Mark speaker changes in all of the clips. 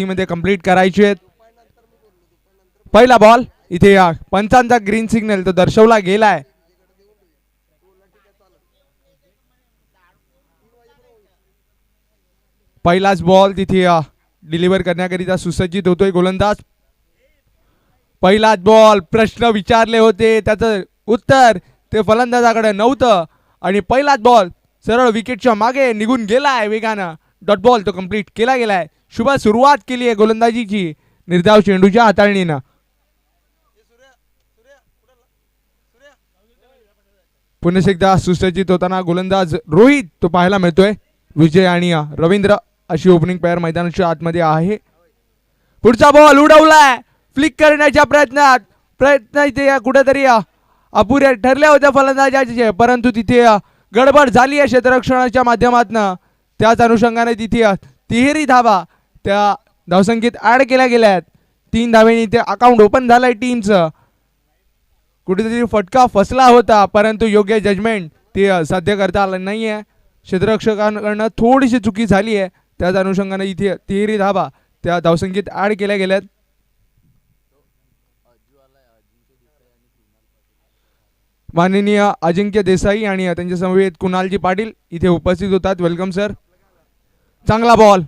Speaker 1: मध्ये कंप्लीट करायचे आहेत. पहिला बॉल इथे पंचांचा ग्रीन सिग्नल तो दर्शवला गेलाय. पहिलाच बॉल तिथे डिलिव्हर करण्याकरिता सुसज्जित होतोय गोलंदाज. पहिलाच बॉल प्रश्न विचारले होते त्याचं उत्तर ते फलंदाजाकडे नव्हतं आणि पहिलाच बॉल सरळ विकेटच्या मागे निघून गेलाय वेगानं. डॉट बॉल तो कंप्लीट केला गेलाय. शुभ सुरुवात केली आहे गोलंदाजीची निर्धाव चेंडूच्या हाताळणीनं. पुन्हा एकदा सुसज्जित होताना गोलंदाज रोहित तो पाहायला मिळतोय. विजय आणि रवींद्र अशी ओपनिंग पेअर मैदानाच्या आतमध्ये आहे. पुढचा बॉल उडवलाय फ्लिक करण्याच्या प्रयत्न इथे कुठेतरी अपुऱ्या ठरल्या होत्या फलंदाजाचे, परंतु तिथे गडबड झाली आहे क्षेत्ररक्षणाच्या माध्यमातून. त्याच अनुषंगाने तिथे तिहेरी धावा त्या धावसंख्येत ऍड केल्या गेल्यात. 3 धावेने ते अकाउंट ओपन झालंय टीमचं. कुठेतरी फटका फसला होता परंतु योग्य जजमेंट ते साध्य करता आलं नाहीये. क्षेत्ररक्षकांकडनं थोडीशी चुकी झाली आहे. त्याच अनुषंगाने इथे तिहेरी धावा त्या धावसंख्येत ऍड केल्या गेल्यात. माननीय अजिंक्य देसाई आणि त्यांच्या समवेत कुणालजी पाटील इथे उपस्थित होतात. Welcome sir. चांगला बॉल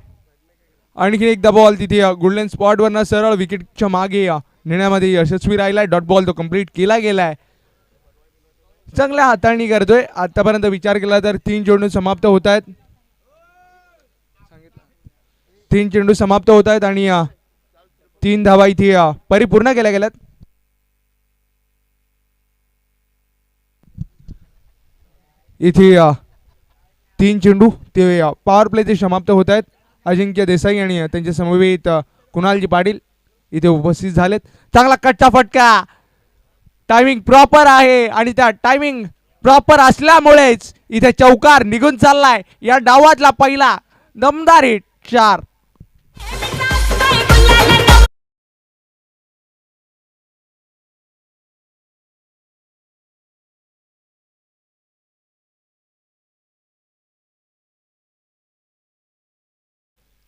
Speaker 1: आणखी एकदा बॉल तिथे गोल्डन स्पॉटवरनं सरळ विकेटच्या मागे नेण्यामध्ये यशस्वी राहिलाय. डॉट बॉल तो कंप्लीट केला गेलाय. चांगल्या हाताळणी करतोय. आतापर्यंत विचार केला तर 3 चेंडू समाप्त होत आहेत. 3 चेंडू समाप्त होत आहेत आणि 3 धावा इथे परिपूर्ण केल्या गेल्यात. इथे 3 चेंडू ते पॉवर प्ले ते समाप्त होत आहेत. अजिंक्य देसाई आणि त्यांच्या समवेत कुणालजी पाटील इथे उपस्थित झालेत. चांगला कच्चा फटका. टायमिंग प्रॉपर आहे आणि त्या टायमिंग प्रॉपर असल्यामुळेच इथे चौकार निघून चाललाय. या डावातला पहिला दमदार हिट 4.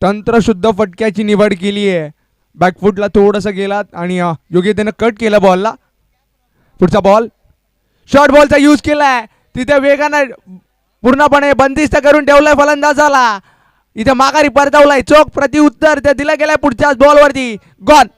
Speaker 1: तंत्रशुद्ध फटक्याची निवड केली आहे. बॅकफुटला थोडंसं गेलात आणि योग्यतेनं कट केला बॉलला. पुढचा बॉल शॉर्ट बॉलचा यूज केलाय. तिथे वेगानं पूर्णपणे बंदिस्त करून ठेवलाय फलंदाजाला. इथे माघारी परतवलाय. चोख प्रतिउत्तर ते दिलं गेलंय पुढच्याच बॉलवरती. गॉन.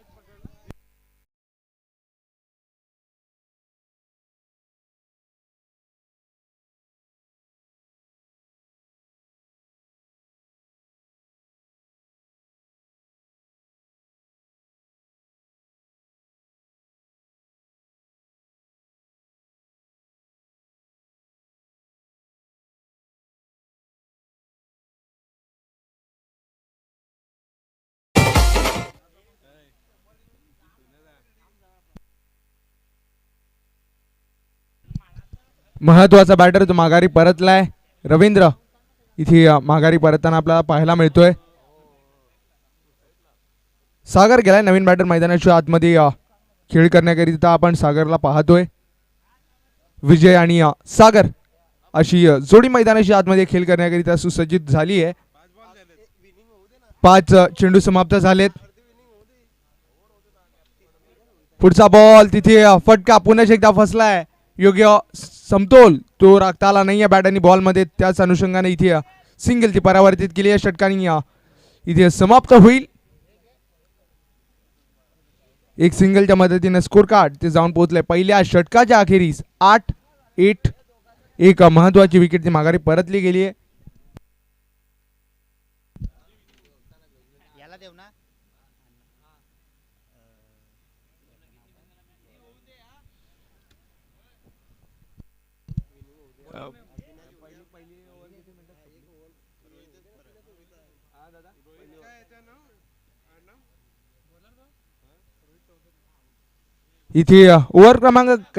Speaker 1: महत्वाचा बॅटर तो माघारी परतलाय. रवींद्र इथे माघारी परतताना आपल्याला पाहायला मिळतोय. सागर गेलाय नवीन बॅटर मैदानाच्या आतमध्ये खेळ करण्याकरिता आपण सागरला पाहतोय. विजय आणि सागर अशी जोडी मैदानाच्या आतमध्ये खेळ करण्याकरिता सुसज्जित झाली आहे. 5 चेंडू समाप्त झालेत. पुढचा बॉल तिथे फटका पुन्हा एकदा फसलाय. योग्य समतोल तो राखता आला नाहीये बॅट आणि बॉल मध्ये. त्याच अनुषंगाने इथे सिंगल ती परावर्तित केली आहे. षटकांनी इथे समाप्त होईल. एक सिंगलच्या मदतीने स्कोर कार्ड ते जाऊन पोहोचले पहिल्या षटकाच्या अखेरीस 8-8. एक महत्वाची विकेट ती माघारी परतली गेली आहे. इथे ओव्हर क्रमांक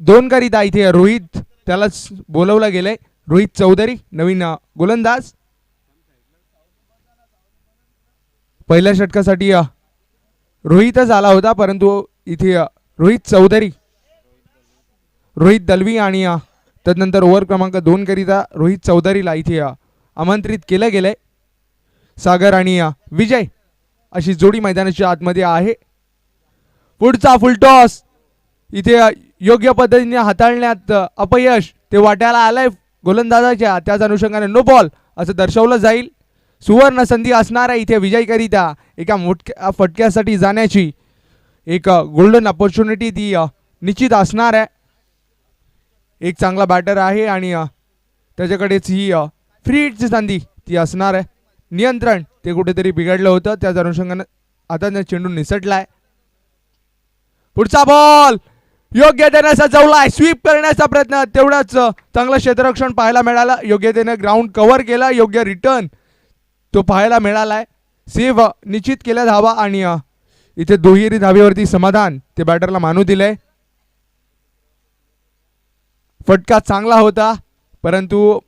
Speaker 1: 2 करीता इथे रोहित त्यालाच बोलवलं गेलंय. रोहित चौधरी नवीन गोलंदाज. पहिल्या षटकासाठी रोहितच आला होता परंतु इथे रोहित चौधरी, रोहित दलवी आणि तदनंतर ओव्हर क्रमांक 2 करीता रोहित चौधरीला इथे आमंत्रित केलं गेलंय. सागर आणि विजय अशी जोडी मैदानाच्या आतमध्ये आहे. पुढचा फुलटॉस इथे योग्य पद्धतीने हाताळण्यात अपयश ते वाट्याला आलंय गोलंदाजाच्या. त्याच अनुषंगाने नो बॉल असं दर्शवलं जाईल. सुवर्ण संधी असणार आहे इथे विजयकरिता एका मोठ्या फटक्यासाठी जाण्याची. एक गोल्डन अपॉर्च्युनिटी ती निश्चित असणार आहे. एक चांगला बॅटर आहे आणि त्याच्याकडेच ही फ्री हिटची संधी ती असणार आहे. नियंत्रण ते कुठेतरी बिघडलं होतं, त्याच अनुषंगाने आता चेंडू निसटलाय. पुढचा बॉल योग्यतेने सजवलाय. स्वीप करण्याचा प्रयत्न, तेवढाच चांगलं क्षेत्ररक्षण पाहायला मिळालं. योग्यतेने ग्राउंड कव्हर केला. योग्य रिटर्न तो पाहायला मिळालाय. सेव्ह निश्चित केल्या धावा आणि इथे दुहेरी धावेवरती समाधान ते बॅटरला मानू दिलंय. फटका चांगला होता परंतु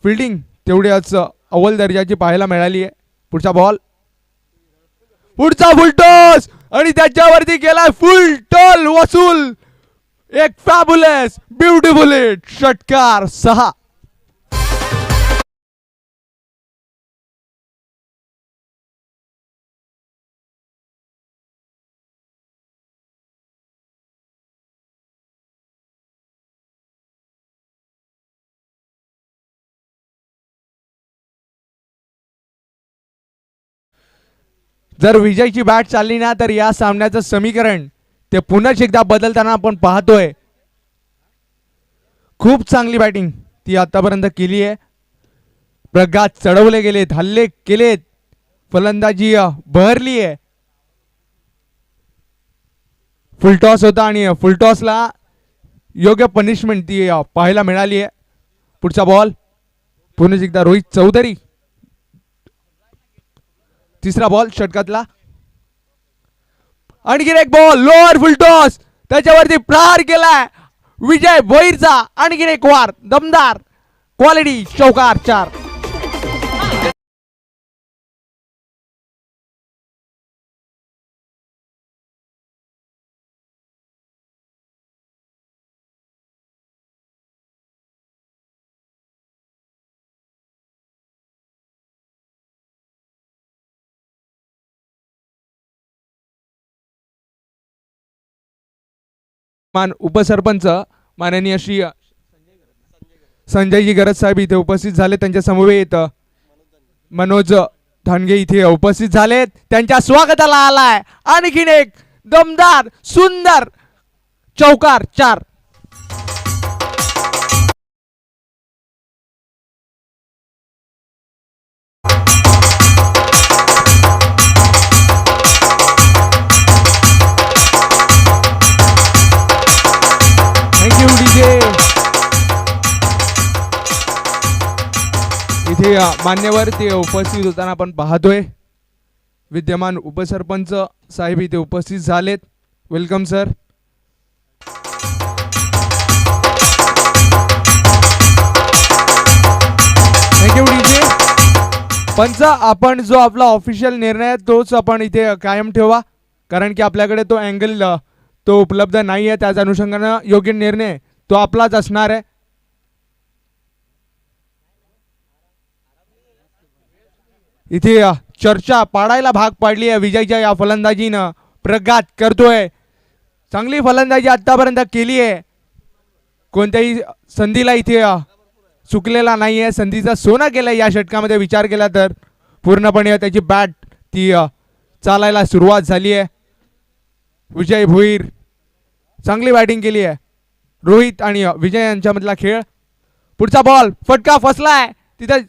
Speaker 1: फिल्डिंग तेवढ्याच अव्वल दर्जाची पाहायला मिळाली आहे. पुढचा बॉल, पुढचा फुलटॉस आणि त्याच्यावरती केला फुल टॉल वसूल. एक फॅब्युलस ब्युटिफुल हिट. षटकार 6. जर विजयची बॅट चालली ना तर या सामन्याचं समीकरण ते पुन्हा एकदा बदलताना आपण पाहतोय. खूप चांगली बॅटिंग ती आतापर्यंत केली आहे. प्रघात चढवले गेलेत, हल्ले केलेत, फलंदाजी बहरली आहे. फुलटॉस होता आणि फुलटॉसला योग्य पनिशमेंट ती पाहायला मिळाली आहे. पुढचा बॉल पुन्हा एकदा रोहित चौधरी. तिसरा बॉल षटकातला. आणखी एक बॉल लोअर फुलटॉस त्याच्यावरती प्रहार केलाय विजय भोईरचा. आणखी एक वार दमदार क्वालिटी चौकार 4. मान उपसरपंच माननीय श्री संजयजी गरज साहेब इथे उपस्थित झाले. त्यांच्या समवेत मनोज धानगे इथे उपस्थित झालेत. त्यांच्या स्वागताला आलाय आणखीन एक दमदार सुंदर चौकार 4. इथे मान्यवर ते उपस्थित होताना आपण पाहतोय. विद्यमान उपसरपंच साहेब इथे उपस्थित झालेत. Welcome sir. Thank you DJ. पंच आपण जो आपला ऑफिशियल निर्णय तोच आपण इथे कायम ठेवा, कारण की आपल्याकडे तो अँगल तो उपलब्ध नाही आहे. त्याच अनुषंगाने योग्य निर्णय तो आपलाच असणार आहे. इथे चर्चा पाडायला भाग पाडली आहे विजयच्या या फलंदाजीनं. प्रघात करतोय, चांगली फलंदाजी आतापर्यंत केली आहे. कोणत्याही संधीला इथे चुकलेला नाही आहे. संधीचा सोना केला या षटकामध्ये विचार केला तर. पूर्णपणे त्याची बॅट ती चालायला सुरुवात झाली आहे. विजय भोईर चांगली बॅटिंग केली आहे. रोहित आणि विजय यांच्यामधला खेळ. पुढचा बॉल फटका फसलाय. तिथे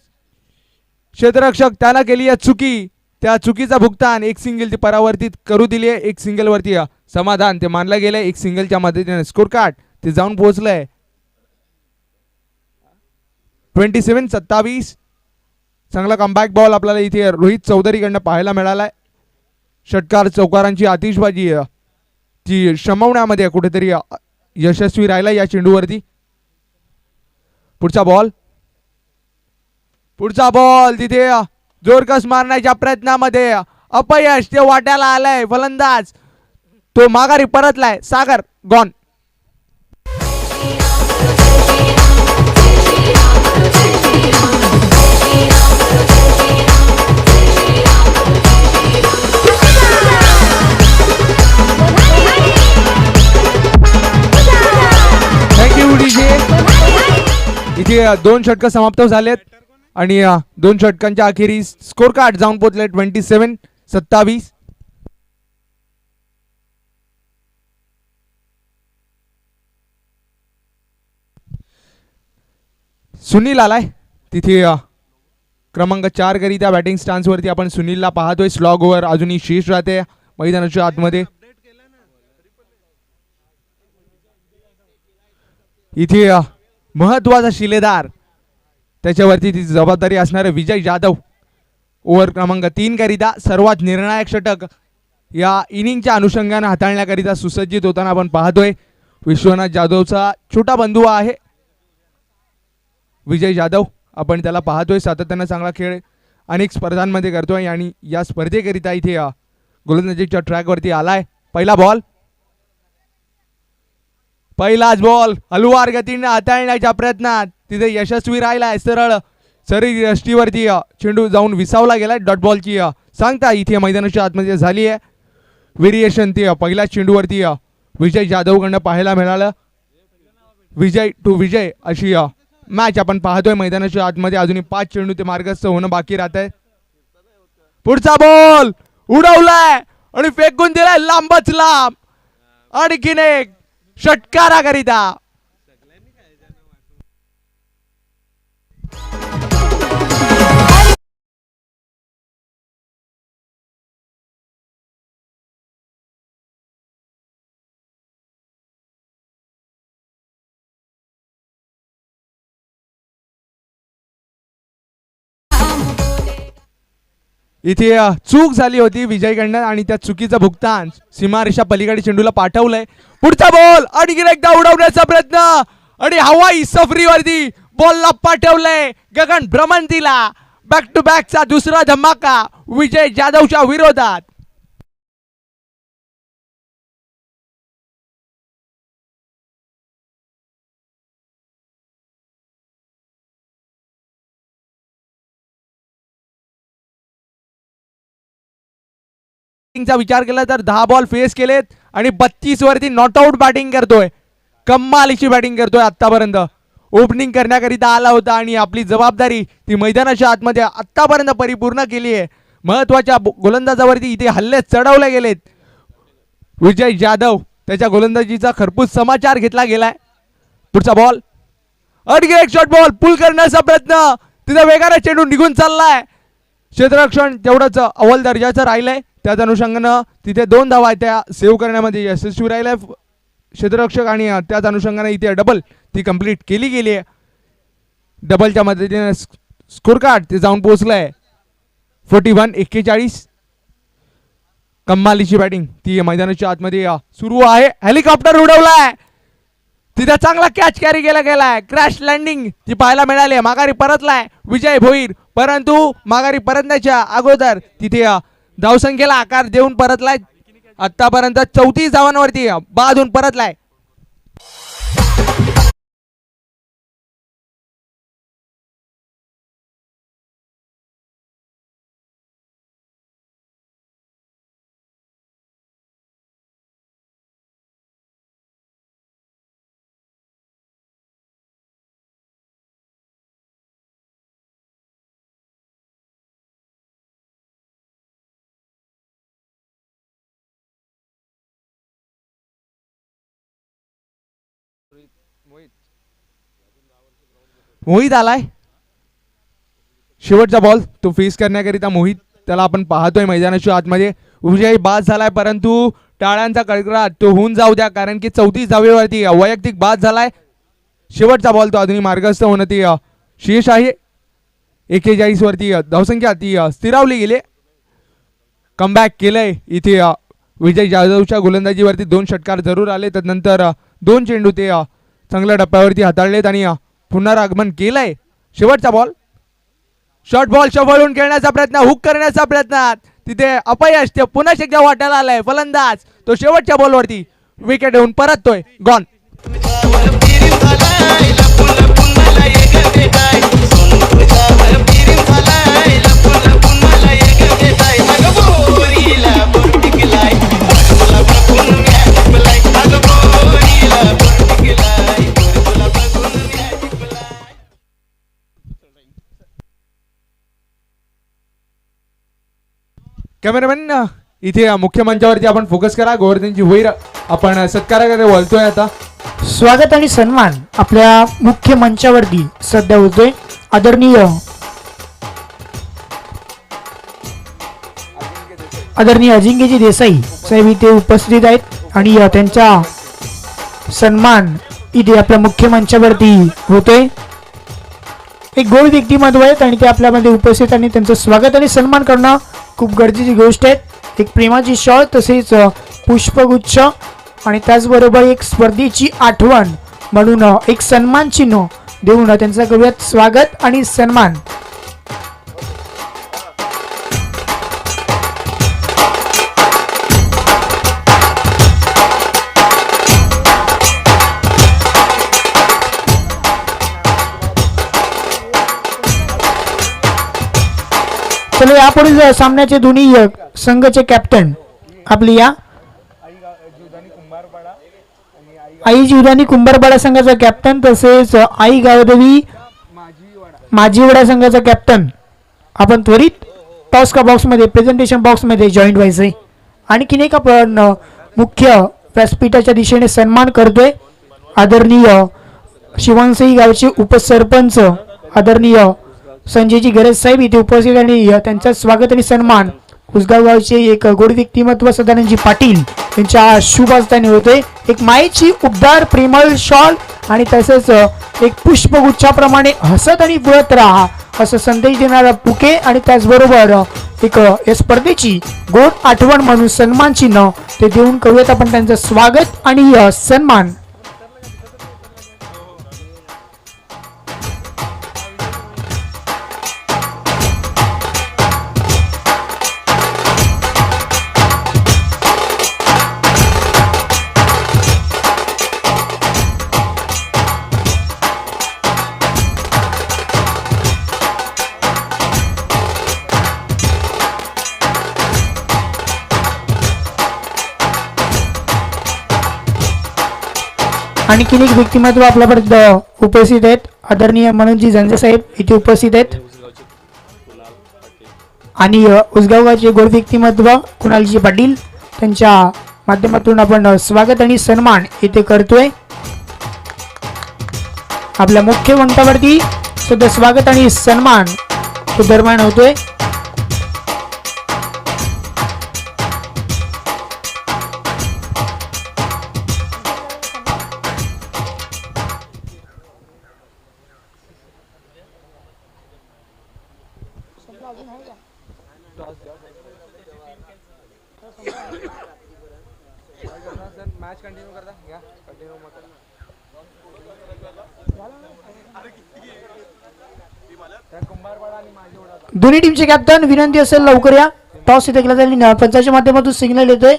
Speaker 1: क्षेत्ररक्षक त्याला केली आहे चुकी. त्या चुकीचा भुगतान एक सिंगल ती परावर्तित करू दिली आहे. एक सिंगल वरती समाधान ते मानलं गेलंय. एक सिंगलच्या मदतीने स्कोर कार्ड ते जाऊन पोहोचलंय 27-27. चांगला कमबॅक बॉल आपल्याला इथे रोहित चौधरीकडनं पाहायला मिळालाय. षटकार चौकारांची आतिषबाजी ती शमवण्यामध्ये कुठेतरी यशस्वी राहिला या चेंडूवरती. पुढचा बॉल, पुढचा बॉल तिथे जोरकस मारण्याच्या प्रयत्नामध्ये अपयश ते वाट्याला आलंय. फलंदाज तो माघारी परतलाय. सागर गॉन. इथे 2 षटकं समाप्त झालेत आणि 2 षटकांच्या अखेरीस स्कोर कार्ड जाऊन पोहोचले 27-27. सुनील आलाय तिथे क्रमांक 4 करिता बॅटिंग स्टान्स वरती आपण सुनीलला पाहतोय. स्लॉग ओव्हर अजूनही शेष राहते मैदानाच्या आतमध्ये. इथे महत्वाचा शिलेदार त्याच्यावरती ती जबाबदारी असणारे विजय जाधव ओव्हर क्रमांक 3 करिता सर्वात निर्णायक षटक या इनिंगच्या अनुषंगाने हाताळण्याकरिता सुसज्जित होताना आपण पाहतोय. विश्वनाथ जाधवचा छोटा बंधू आहे विजय जाधव. आपण त्याला पाहतोय सातत्याने चांगला खेळ अनेक स्पर्धांमध्ये करतोय आणि या स्पर्धेकरिता इथे गोलंदाजीच्या ट्रॅकवरती आलाय. पहिला बॉल, पहिलाच बॉल हलवार गतीने हाताळण्याच्या प्रयत्नात तिथे यशस्वी राहिलाय. सरळ सरी यष्टीवरती चेंडू जाऊन विसावला गेलाय. डॉट बॉलची सांगता इथे मैदानाच्या आतमध्ये झाली आहे. व्हेरिएशन ते पहिल्या चेंडूवरती विजय जाधवकडनं पाहायला मिळालं. विजय टू विजय अशी मॅच आपण पाहतोय मैदानाच्या आतमध्ये. अजूनही 5 चेंडू ते मार्गस्थ होणं बाकी राहत आहे. पुढचा बॉल उडवलाय आणि फेकून दिलाय लांबच लांब. आणखीन एक षटकाराकरिता इथे चूक झाली होती विजयकडनं आणि त्या चुकीचं भुगतान सीमारेषा पलीकडे चेंडूला पाठवलंय. पुढचा बॉल आणखी एकदा उडवण्याचा प्रयत्न आणि हवाई सफरीवरती बॉलला पाठवलंय गगन भ्रमंतीला. बॅक टू बॅकचा दुसरा धमाका विजय जाधवच्या विरोधात. चा विचार केला तर 10 बॉल फेस केलेत आणि 32 वरती नॉट आउट बॅटिंग करतोय. कमालीची बॅटिंग करतोय. आतापर्यंत ओपनिंग करण्याकरिता आला होता आणि आपली जबाबदारी ती मैदानाच्या आतमध्ये आतापर्यंत परिपूर्ण केली आहे. महत्वाच्या गोलंदाजावरती इथे हल्ले चढवले गेलेत. विजय जाधव त्याच्या गोलंदाजीचा खरपूस समाचार घेतला गेलाय. पुढचा बॉल आणखी एक शॉट बॉल पुल करण्याचा प्रयत्न तिथे वेगाने चेंडू निघून चाललाय. क्षेत्ररक्षण तेवढंच अव्वल दर्जाचं राहिलंय. त्याच अनुषंगानं तिथे 2 धावा त्या सेव्ह करण्यामध्ये यशस्वी राहिलाय क्षेत्ररक्षक आणि त्याच अनुषंगाने इथे डबल ती कंप्लीट केली गेली आहे. डबलच्या मदतीने स्कोर कार्ड ते जाऊन पोहोचलंय 41-41. कमालीची बॅटिंग ती मैदानाच्या आतमध्ये सुरू आहे. हेलिकॉप्टर उडवलाय तिथे चांगला कॅच कॅरी केला गेलाय. क्रॅश लँडिंग ती पाहायला मिळाली. माघारी परतलाय विजय भोईर परंतु माघारी परतण्याच्या अगोदर तिथे धावसंख्येला आकार देऊन परतलाय. आतापर्यंत 34 धावांवरती बादून परतलाय. मोहित आलाय. शेवटचा बॉल तो फेस करण्याकरिता मोहित त्याला आपण पाहतोय मैदानाच्या आतमध्ये. विजय बाद झालाय परंतु टाळ्यांचा कडकडाट तो होऊन जाऊ द्या कारण की 34 धावेवरती वैयक्तिक बाद झालाय. शेवटचा बॉल तो अजूनही मार्गस्थ होणं ती शेष आहे. 41 वरती धावसंख्या ती स्थिरावली गेली. कमबॅक केलंय इथे विजय जाधवच्या गोलंदाजीवरती 2 षटकार जरूर आले. त्यानंतर 2 चेंडू ते चांगल्या टप्प्यावरती हाताळलेत आणि पुनरागमन केलंय. शेवटचा बॉल शॉर्ट बॉल शफळून खेळण्याचा प्रयत्न हुक करण्याचा प्रयत्न तिथे अपयश ते पुन्हा एकदा वाटायला आलाय. फलंदाज तो शेवटच्या बॉलवरती विकेट येऊन परततोय. गॉन. कॅमेरामॅन इथे मुख्य मंचावरती आपण फोकस करा. गोवर्धनजी वैर आपण सत्काराकडे वळतोय आता.
Speaker 2: स्वागत आणि सन्मान आपल्या मुख्य मंचावरती सध्या होतोय. आदरणीय अजिंक्यजी देसाई साहेब इथे उपस्थित आहेत आणि त्यांचा सन्मान इथे आपल्या मुख्य मंचावरती होतोय. एक गोड व्यक्तिमत्व आहेत आणि ते आपल्यामध्ये उपस्थित आणि त्यांचं स्वागत आणि सन्मान करणं खूप गरजेची गोष्ट आहे. एक प्रेमाची शॉल तसेच पुष्पगुच्छ आणि त्याचबरोबर एक स्पर्धेची आठवण म्हणून एक सन्मान चिन्ह देऊन त्यांचं करूयात स्वागत आणि सन्मान. चलो यापुढील सामन्याचे दोन्ही संघाचे कॅप्टन आपली या आई जीवदानी कुंभारपाडा संघाचा कॅप्टन तसेच आई गावदेवी माझीवडा संघाचा कॅप्टन आपण त्वरित टॉस का बॉक्स मध्ये प्रेझेंटेशन बॉक्स मध्ये जॉईंट व्हायचंय. आणखीन एक आपण मुख्य व्यासपीठाच्या दिशेने सन्मान करतोय. आदरणीय शिवणसई गावचे उपसरपंच आदरणीय संजयजी गरज साहेब इथे उपस्थित आणि त्यांचं स्वागत आणि सन्मान उसगाव गावचे एक गोड व्यक्तिमत्व सदानंदजी पाटील यांच्या शुभ हस्ताने होते. एक मायेची उबदार प्रेमळ शॉल आणि तसेच एक पुष्पगुच्छाप्रमाणे हसत आणि बोलत राहा असं संदेश देणारा बुके आणि त्याचबरोबर एक या स्पर्धेची गोड आठवण म्हणून सन्मान चिन्ह ते देऊन करूयात आपण त्यांचं स्वागत आणि सन्मान. आणखीन एक व्यक्तिमत्व आपल्यापर्यंत उपस्थित आहेत. आदरणीय मनोजजी झंजे साहेब इथे उपस्थित आहेत आणि उसगावचे गोड व्यक्तिमत्व कुणालजी पाटील त्यांच्या माध्यमातून आपण स्वागत आणि सन्मान इथे करतोय. आपल्या मुख्य मंचावरती सुद्धा स्वागत आणि सन्मान तो दरम्यान होतोय. दोन्ही टीमचे कॅप्टन विनंती असेल लवकर या. टॉस इथे केला जाईल. पंचाच्या माध्यमातून सिग्नल येतोय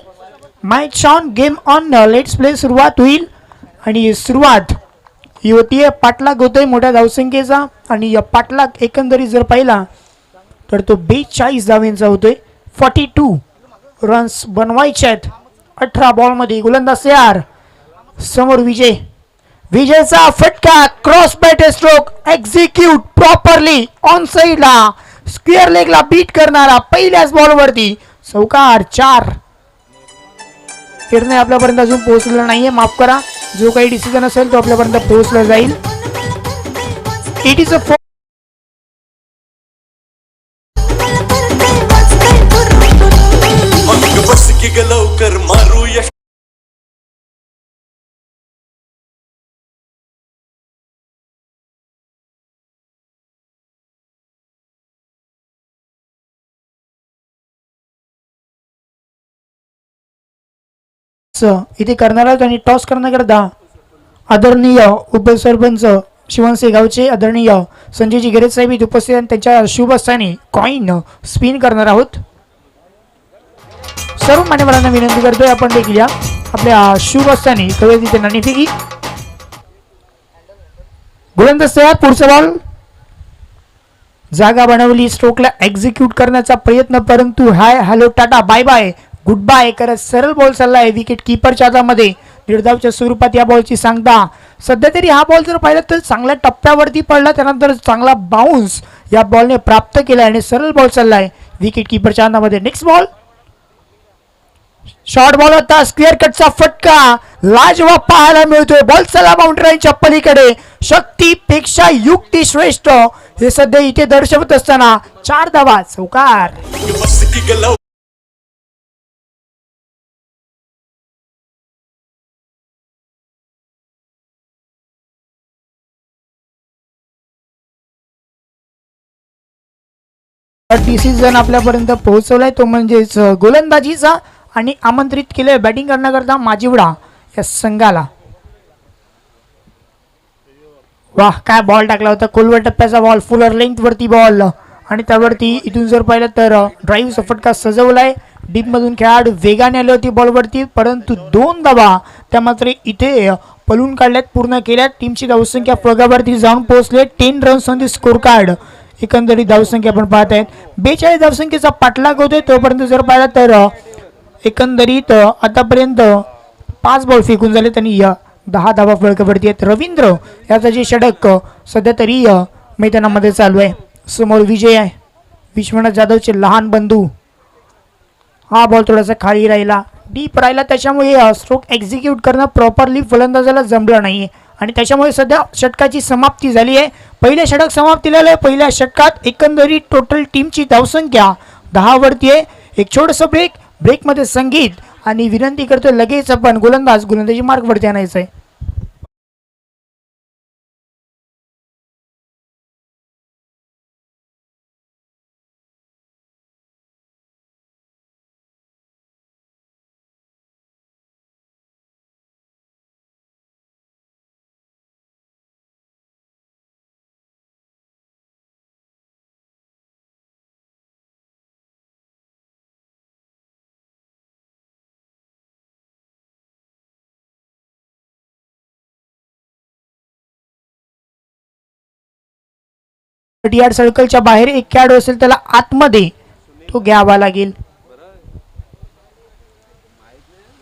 Speaker 2: match on game on let's play सुरुवात होईल आणि सुरुवात ही होतीये. पाठलाग होतोय मोठ्या धावसंख्येचा आणि या पाठलाग एकंदरीत जर पाहिला तर तो 42 धावांचा होतोय. 42 रन्स बनवायचे आहेत 18 बॉल मध्ये. गोलंदाज तयार. समोर विजय. विजयचा फटका cross bat stroke execute properly on साइडला स्क्वेअर लेगला बीट करणारा पहिल्याच बॉल वरती चौकार 4. निर्णय आपल्यापर्यंत अजून पोहोचलेला नाहीये. माफ करा. जो काही डिसिजन असेल तो आपल्यापर्यंत पोहोचला जाईल. इट इज अ
Speaker 3: लवकर मारूया.
Speaker 2: इथे करणारा आणि टॉस करण्याकरता आदरणीय उपसरपंच शिवणसे गावचे आदरणीय संजयजी गिरेज साहेब इथे उपस्थित आणि त्यांच्या शुभ हस्ताने कॉइन स्पिन करणार आहोत. सर्व मान्यवरांना विनंती करतोय आपण देखील या आपल्या शुभ हस्ताने करूया तिथे नाणेफेकी. गोलंदाज तयार. पुढचा बॉल. जागा बनवली. स्ट्रोकला एक्झिक्यूट करण्याचा प्रयत्न परंतु hi hello tata bye bye good bye करत सरळ बॉल चाललाय विकेट किपरच्या हातामध्ये. निर्धावच्या स्वरूपात या बॉलची सांगता. सध्या तरी हा बॉल जर पाहिला तर चांगल्या टप्प्यावरती पडला त्यानंतर चांगला बाउन्स या बॉलने प्राप्त केला आणि सरळ बॉल चाललाय विकेट किपरच्या हातामध्ये. Next ball. शॉर्ट बॉल होता, स्क्वेअर कटचा फटका लाजवाब पाहायला मिळतोय. बॉल चला बाउंड्री लाईनच्या पलीकडे. शक्तीपेक्षा युक्ती श्रेष्ठ हे सध्या इथे दर्शवत असताना 4 धावा चौकार.
Speaker 3: बस की ग लवकर
Speaker 2: डिसिजन आपल्यापर्यंत पोहोचवलाय तो म्हणजेच गोलंदाजीचा आणि आमंत्रित केलंय बॅटिंग करण्याकरता माजिवडा या संघाला. वाह काय बॉल टाकला होता, खोलवर टप्प्याचा बॉल, फुलर लेंथ वरती बॉल आणि त्यावरती इथून जर पाहिलं तर ड्राईव्ह फटका सजवलाय. डीप मधून खेळाडू वेगाने आले होते बॉलवरती, परंतु 2 धावा त्या मात्र इथे पळून काढल्यात, पूर्ण केल्यात. टीमची धावसंख्या फळगावरती जाऊन पोहोचले. 10 runs on the score card. एकंदरीत धावसंख्या आपण पाहत आहेत 42 धावसंख्येचा पाठलाग होतोय. तोपर्यंत जर पाहिला तर एकंदरीत आतापर्यंत 5 बॉल फेकून झाले त्यांनी 10 धावा फळकावरती आहेत. रवींद्र याचा जे षटक सध्या तरी मैदानामध्ये चालू आहे. समोर विजय आहे, विश्वनाथ जाधवचे लहान बंधू. हा बॉल थोडासा खाली राहिला, डीप राहिला, त्याच्यामुळे स्ट्रोक एक्झिक्यूट करणं प्रॉपरली फलंदाजाला जमलं नाही आणि त्याच्यामुळे सध्या षटकाची समाप्ती झाली आहे. पहिले षटक समाप्तीला आहे. पहिल्या षटकात एकंदरीत टोटल टीमची धावसंख्या 10 वरती आहे. एक छोटंसं ब्रेकमध्ये संगीत आणि विनंती करतोय लगेच आपण गोलंदाजी मार्कवरती आणायचं आहे. यार्ड सर्कलच्या बाहेर एक खेळाडू असेल त्याला आतमध्ये तो घ्यावा लागेल.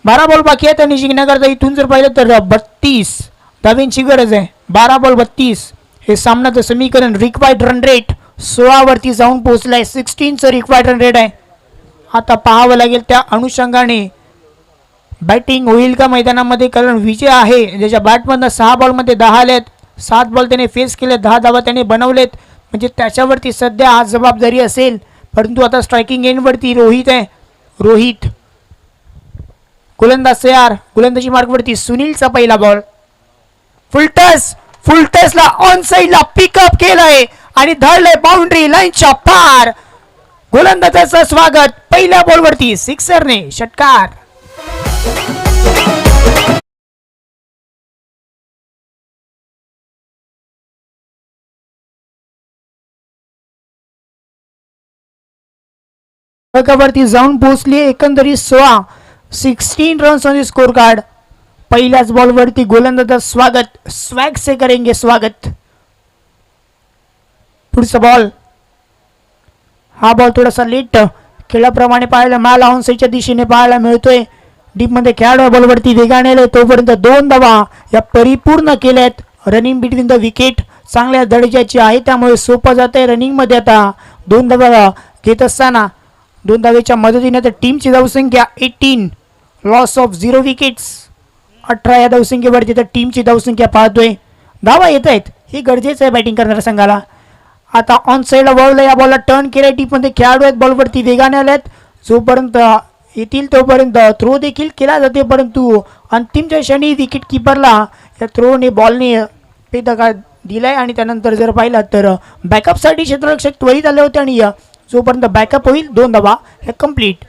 Speaker 2: 12 बॉल बाकी आहेत आणि जिंकण्याकरता इथून जर पाहिलं तर 32 धावांची गरज आहे. 12 बॉल 32 हे सामन्याचं समीकरण. रिक्वायर्ड रन रेट 16 वरती जाऊन पोहोचलाय. 16चं रिक्वायर्ड रन रेट आहे. आता पाहावं लागेल त्या अनुषंगाने बॅटिंग होईल का मैदानामध्ये, कारण विजय आहे ज्याच्या बॅटमधनं 6 बॉलमध्ये 10 आलेत. 7 बॉल त्याने फेस केले, 10 धावा त्याने बनवलेत, म्हणजे त्याच्यावरती सध्या आज जबाबदारी असेल. परंतु आता स्ट्रायकिंग एंडवरती रोहित आहे. रोहित गोलंदाज तयार. गोलंदाजी मार्कवरती सुनीलचा पहिला बॉल. फुलटसला ऑन साइडला पिकअप केलंय आणि धरलंय बाउंड्री लाईनच्या पार. गोलंदाजाचं स्वागत पहिल्या बॉलवरती सिक्सरने. षटकार. वरती जाऊन पोहोचली एकंदरीत 16 runs on the score card. पहिल्याच बॉलवरती गोलंदाजाचं स्वागत. स्वॅग से करेंगे स्वागत. पुढचा बॉल. हा बॉल थोडासा लेट खेळाप्रमाणे पाहायला मला ऑन साइडच्या दिशेने पाहायला मिळतोय. डीप मध्ये खेळाडू बॉलवरती वेगाने आले, तोपर्यंत 2 धावा या परिपूर्ण केल्यात. रनिंग बिटवीन द विकेट चांगल्या दर्जाची आहे, त्यामुळे सोपं जात आहे रनिंग मध्ये. आता 2 धावा घेत असताना 2 धावेच्या मदतीने तर टीमची धावसंख्या 18, लॉस ऑफ 0 विकेट्स 18 या धावसंख्येवरती तर टीमची धावसंख्या पाहतोय. धावा येत आहेत हे गरजेचं आहे बॅटिंग करणाऱ्या संघाला. आता ऑन साइडला बॉल, या बॉलला टर्न केलाय. टीप मध्ये खेळाडू आहेत बॉलवरती वेगाने आलेत. जोपर्यंत येतील तोपर्यंत थ्रो देखील केला जाते, परंतु अंतिमच्या क्षणी विकेट किपरला या थ्रोने बॉलने पेदका दिलाय आणि त्यानंतर जर पाहिलं तर बॅकअपसाठी क्षेत्ररक्षक त्वरित आले होते आणि जोपर्यंत बॅकअप होईल 2 धावा हे कंप्लीट.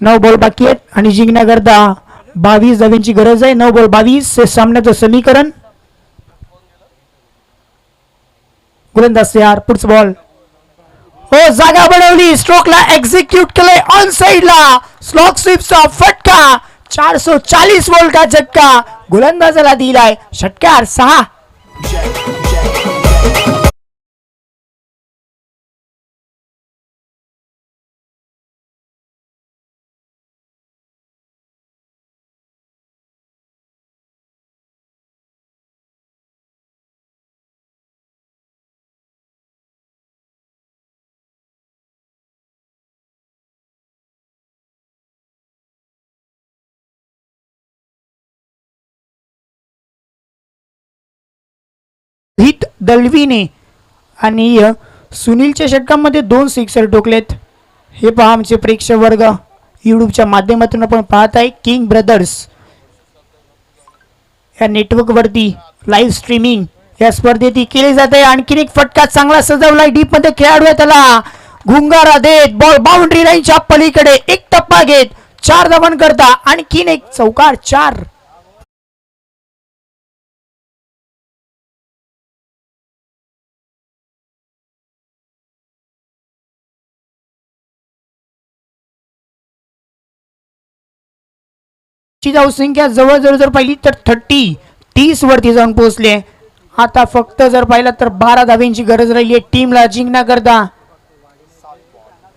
Speaker 2: 9 बॉल बाकी आहेत आणि जिंकण्याकरता 22 धावांची गरज आहे. 9 बॉल 22 हे सामन्याचं समीकरण. गोलंदाज तयार. पुढचा बॉल. हो जागा बनवली, स्ट्रोकला एक्झिक्यूट केलंय ऑन साइडला. स्लॉक स्वीपचा फटका. 440 बॉलचा झटका गोलंदाजाला दिलाय. षटकार 6. दलवीने आणि सुनीलच्या षटकामध्ये 2 सिक्सर ठोकलेत. हे पहा आमचे प्रेक्षक वर्ग यूट्यूबच्या माध्यमातून आपण पाहत आहे किंग ब्रदर्स या नेटवर्कवरती लाईव्ह स्ट्रीमिंग या स्पर्धेत केली जाते. आणखीन एक फटका चांगला सजवलाय डीप मध्ये खेळाडू आहे त्याला घुंगारा देत बॉल बाउंड्री लाईनच्या पलीकडे एक टप्पा घेत 4 धावां करता आणखीन एक चौकार 4. ची धावसंख्या जवळजवळ जर पाहिली तर 30 वरती जाऊन पोहोचले. आता फक्त जर पाहिलं तर 12 धाव्यांची गरज राहिली आहे टीमला जिंकण्याकरता.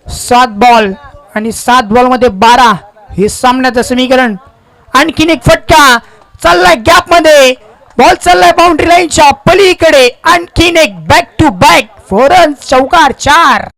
Speaker 2: 7 बॉल आणि 7 बॉल मध्ये 12 हे सामन्याचं समीकरण. आणखीन एक फटका चाललाय गॅप मध्ये बॉल चाललाय बाउंड्री लाईनच्या पलीकडे आणखीन एक बॅक टू बॅक 4 रन्स चौकार 4.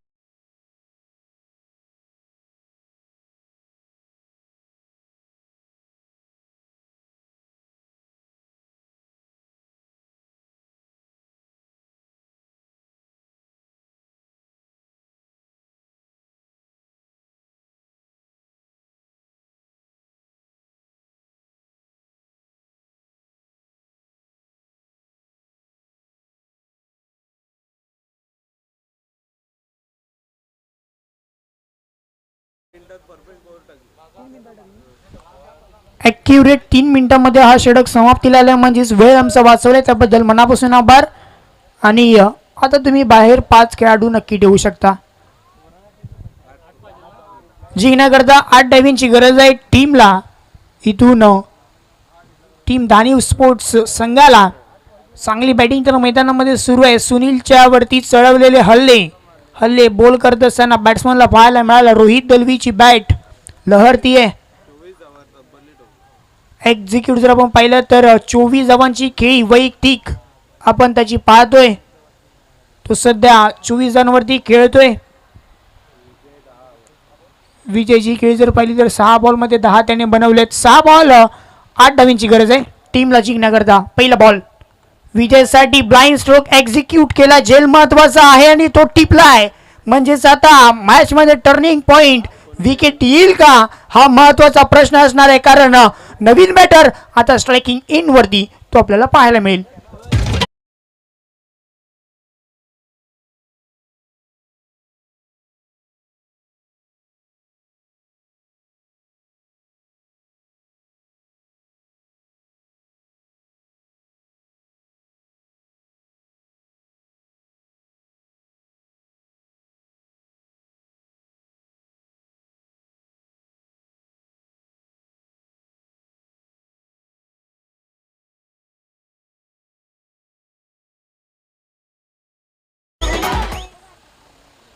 Speaker 2: ॲक्युरेट 3 मिनिटांमध्ये हा षटक समाप्तीला आला म्हणजेच वेळ आमचा वाचवलाय त्याबद्दल मनापासून आभार. आणि आता तुम्ही बाहेर 5 खेळाडू नक्की ठेवू शकता. जिंकण्याकरता 8 डायव्हिंगची गरज आहे टीमला. इथून टीम दानीव स्पोर्ट्स संघाला चांगली बॅटिंग तर मैदानामध्ये सुरू आहे. सुनीलच्या वरती चढवलेले हल्ले बोल करत असताना बॅट्समनला पाहायला मिळाला. रोहित दलवीची बॅट लहरतीये. एक्झिक्यूट जर आपण पाहिलं तर 24 धावांची खेळी वैयक्तिक आपण त्याची पाहतोय. तो सध्या 24 धावांवरती खेळतोय. विजयची खेळी जर पाहिली तर 6 बॉल मध्ये 10 त्याने बनवलेत. 6 बॉल 8 धावांची गरज आहे टीमला जिंकण्याकरता. पहिला बॉल विजयसाठी ब्लाइंड स्ट्रोक एक्झिक्यूट केला. झेल महत्वाचा आहे आणि तो टिपलाय म्हणजेच आता मॅच मध्ये टर्निंग पॉइंट विकेट येईल का हा महत्वाचा प्रश्न असणार आहे. कारण नवीन बॅटर आता स्ट्रायकिंग इन वरती तो आपल्याला पाहायला मिळेल.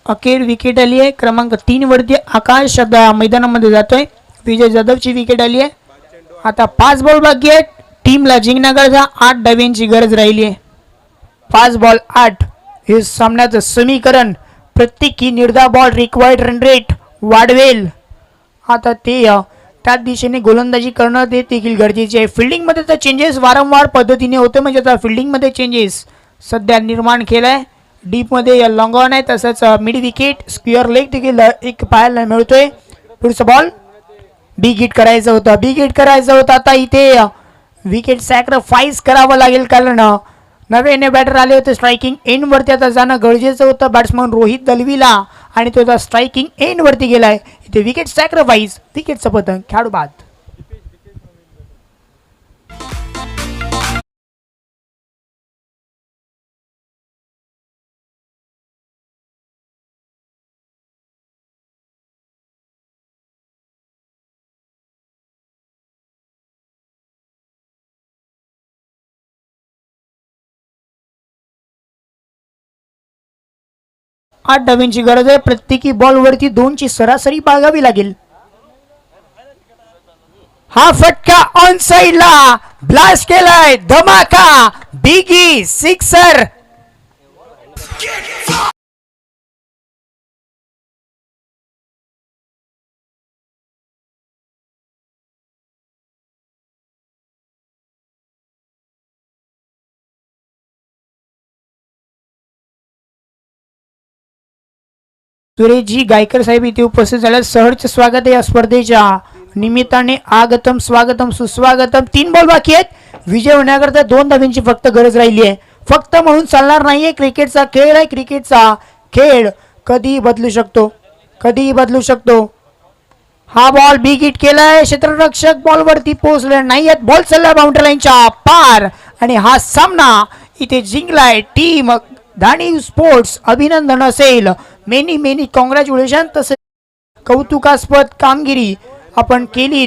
Speaker 2: अखेर विकेट आली आहे. क्रमांक 3 वरती आकाश मैदानामध्ये जातोय. विजय जाधवची विकेट आली आहे. आता 5 बॉल बाकी आहेत टीमला जिंकण्याकरता. 8 डाव्यांची गरज राहिली आहे. 5 बॉल 8 हे सामन्याचं समीकरण. प्रत्येकी निर्धाव बॉल रिक्वायर्ड रन रेट वाढवेल. आता ते त्याच दिशेने गोलंदाजी करणं ते देखील गरजेचे आहे. फिल्डिंगमध्ये तर चेंजेस वारंवार पद्धतीने होते म्हणजे आता फिल्डिंगमध्ये चेंजेस सध्या निर्माण केलाय. डीपमध्ये लॉंग ऑन आहे तसंच मिड विकेट स्क्वेअर लेग देखील एक पाहायला मिळतोय. पुढचा बॉल बिग हिट करायचं होतं. आता इथे विकेट सॅक्रिफाईस करावं लागेल कारण नव्याने बॅटर आले होते. स्ट्रायकिंग एंड वरती आता जाणं गरजेचं होतं बॅट्समन रोहित दलवीला आणि तो स्ट्रायकिंग एंड वरती गेलाय. इथे विकेट सॅक्रिफाईस विकेटचं पतंग खेळाडू बाद. आठ धाव्यांची गरज आहे. प्रत्येकी बॉल वरती 2 ची सरासरी बाळगावी लागेल. हा फटका ऑन साइडला ब्लास्ट केलाय. धमाका बिगी सिक्सर. सुरेशजी गायकर साहेब इथे उपस्थित झाले, सहर्ष स्वागत आहे या स्पर्धेच्या निमित्ताने. आगतम स्वागतम सुस्वागतम. 3 बॉल बाकी आहेत. विजय होण्याकरता 2 धाब्यांची फक्त गरज राहिली आहे. फक्त म्हणून चालणार नाहीये. क्रिकेटचा खेळ आहे. क्रिकेटचा खेळ कधीही बदलू शकतो, कधीही बदलू शकतो. हा बॉल बिग हिट केलाय. क्षेत्ररक्षक बॉल वरती पोहोचले नाहीयेत. बॉल चालला बाउंड्री लाईनच्या पार आणि हा सामना इथे जिंकलाय टीम धाणी स्पोर्ट्स. अभिनंदन असेल, मेनी मेनी कॉंग्रॅच्युलेशन. तसे कौतुकास्पद कामगिरी आपण केली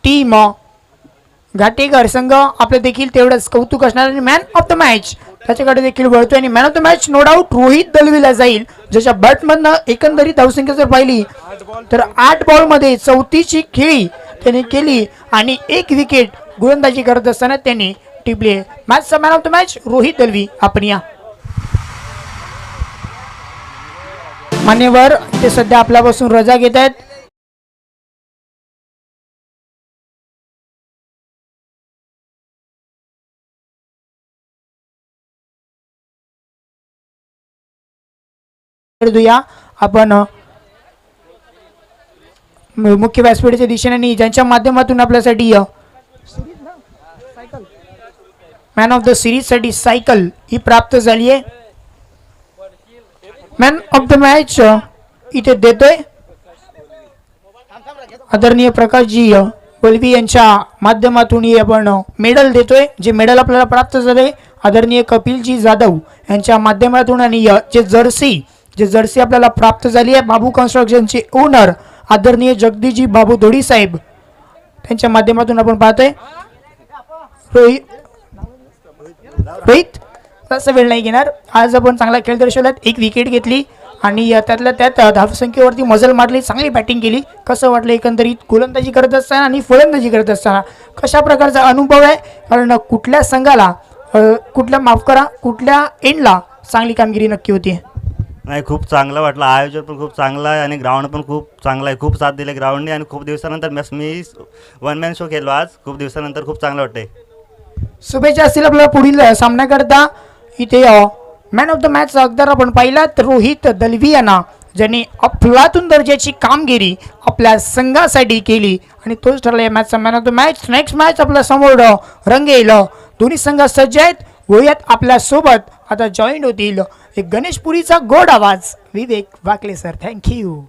Speaker 2: टीम घाटेकर संघ. आपलं देखील तेवढंच कौतुक असणार. आणि मॅन ऑफ द मॅच त्याच्याकडे देखील वळतोय आणि man of the match no doubt Rohit दलवीला जाईल. ज्याच्या बॅटमधनं एकंदरीत धावसंख्या जर पाहिली तर 8 बॉलमध्ये 34ची खेळी त्याने केली आणि 1 विकेट गोलंदाजी करत असताना त्यांनी टिपली. मॅचचा man of the match Rohit Dalvi. आपण या मान्यवर ते सध्या आपल्यापासून रजा घेत आहेत. आपण मुख्य व्यासपीठाच्या दिशेने ज्यांच्या माध्यमातून आपल्यासाठी मॅन ऑफ द सिरीज साठी सायकल ही प्राप्त झाली आहे. मॅन ऑफ द मॅच इथे देतोय आदरणीय प्रकाशजी बलवी यांच्या माध्यमातून आपण मेडल देतोय. जे मेडल आपल्याला प्राप्त झाले आदरणीय कपिलजी जाधव यांच्या माध्यमातून. आणि जे जर्सी आपल्याला प्राप्त झाली आहे बाबू कन्स्ट्रक्शनचे ओनर आदरणीय जगदीशजी बाबू धोडी साहेब त्यांच्या माध्यमातून आपण पाहतोय. रोहित तसा वेळ नाही घेणार. आज आपण चांगला खेळ दर्शवलात. 1 विकेट घेतली आणि त्यातल्या त्यात धावसंख्येवरती मजल मारली. चांगली बॅटिंग केली. कसं वाटलं एकंदरीत गोलंदाजी करत असताना आणि फलंदाजी करत असताना कशा प्रकारचा अनुभव आहे? कारण कुठल्या संघाला कुठल्या एंडला चांगली कामगिरी नक्की होती?
Speaker 4: नाही, खूप चांगलं वाटलं. आयोजन पण खूप चांगलं आहे आणि ग्राउंड पण खूप चांगलं आहे. खूप साथ दिले ग्राउंडने आणि खूप दिवसानंतर मी 1 मॅन शो केलो आज. खूप दिवसानंतर खूप चांगलं वाटतंय.
Speaker 2: शुभेच्छा असतील आपल्याला पुढील सामन्याकरता. इथे मॅन ऑफ द मॅच अगोदर आपण पाहिला तर रोहित दलवी यांना, ज्यांनी अफलातून दर्जाची कामगिरी आपल्या संघासाठी केली आणि तोच ठरला या मॅचचा man of the match. Next match आपल्या समोर रंगेल. दोन्ही संघ सज्ज आहेत. गोयात आपल्या सोबत आता जॉईन होतील एक गणेशपुरीचा गोड आवाज विवेक वाकले सर. थँक्यू.